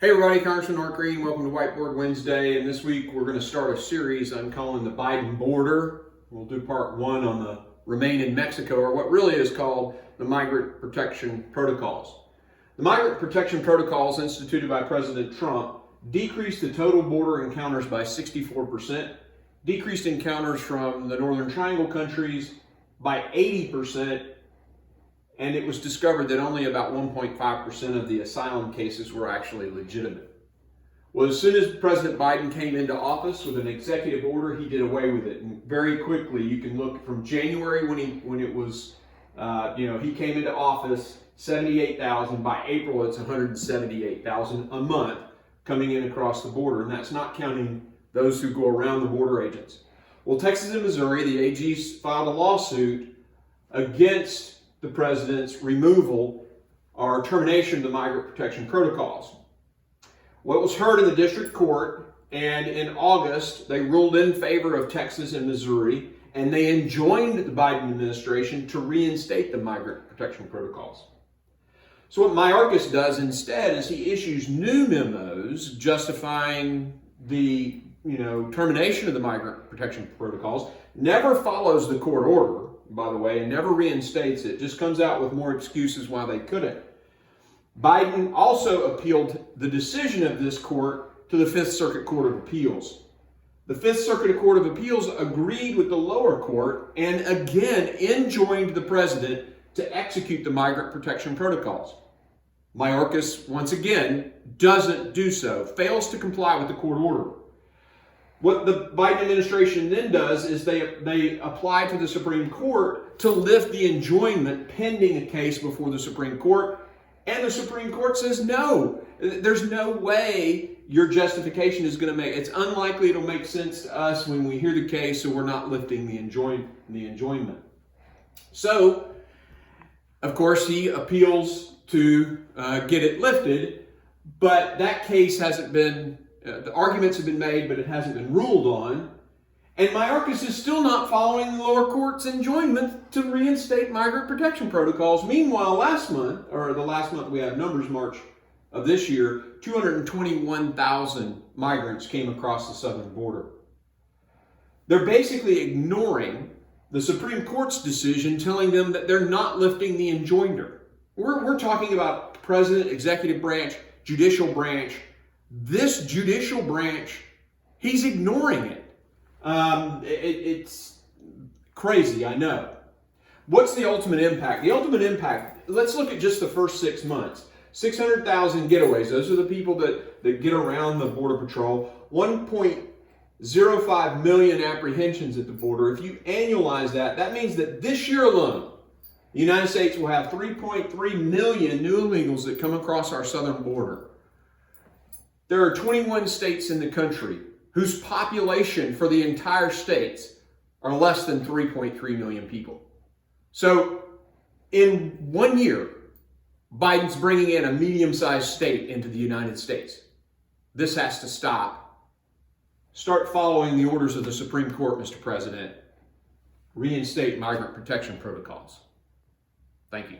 Hey everybody, Congressman Mark Green. Welcome to Whiteboard Wednesday. And this week we're going to start a series I'm calling the Biden border. We'll do part one on the Remain in Mexico, or what really is called the Migrant Protection Protocols. The Migrant Protection Protocols instituted by President Trump decreased the total border encounters by 64%, decreased encounters from the Northern Triangle countries by 80%, and it was discovered that only about 1.5% of the asylum cases were actually legitimate. Well, as soon as President Biden came into office with an executive order, he did away with it. And very quickly, you can look from January when he came into office, 78,000. By April, it's 178,000 a month coming in across the border. And that's not counting those who go around the border agents. Well, Texas and Missouri, the AGs filed a lawsuit against the president's removal or termination of the migrant protection protocols. Well, it was heard in the district court, and in August, they ruled in favor of Texas and Missouri, and they enjoined the Biden administration to reinstate the migrant protection protocols. So what Mayorkas does instead is he issues new memos justifying the termination of the migrant protection protocols, never follows the court order, by the way, and never reinstates it, just comes out with more excuses why they couldn't. Biden also appealed the decision of this court to the Fifth Circuit Court of Appeals. The Fifth Circuit Court of Appeals agreed with the lower court and again enjoined the president to execute the migrant protection protocols. Mayorkas, once again, doesn't do so, fails to comply with the court order. What the Biden administration then does is they apply to the Supreme Court to lift the enjoinment pending a case before the Supreme Court. And the Supreme Court says, no, there's no way your justification is going to make, it's unlikely it'll make sense to us when we hear the case, so we're not lifting the enjoinment. So, of course, he appeals to get it lifted, but that case hasn't been the arguments have been made, but it hasn't been ruled on. And Mayorkas is still not following the lower court's enjoinment to reinstate migrant protection protocols. Meanwhile, the last month we have numbers, March of this year, 221,000 migrants came across the southern border. They're basically ignoring the Supreme Court's decision telling them that they're not lifting the enjoinder. We're talking about president, executive branch, judicial branch. This judicial branch, he's ignoring it. It's crazy, I know. What's the ultimate impact? The ultimate impact, let's look at just the first 6 months. 600,000 getaways. Those are the people that get around the Border Patrol. 1.05 million apprehensions at the border. If you annualize that, that means that this year alone, the United States will have 3.3 million new illegals that come across our southern border. There are 21 states in the country whose population for the entire states are less than 3.3 million people. So in 1 year, Biden's bringing in a medium-sized state into the United States. This has to stop. Start following the orders of the Supreme Court, Mr. President. Reinstate migrant protection protocols. Thank you.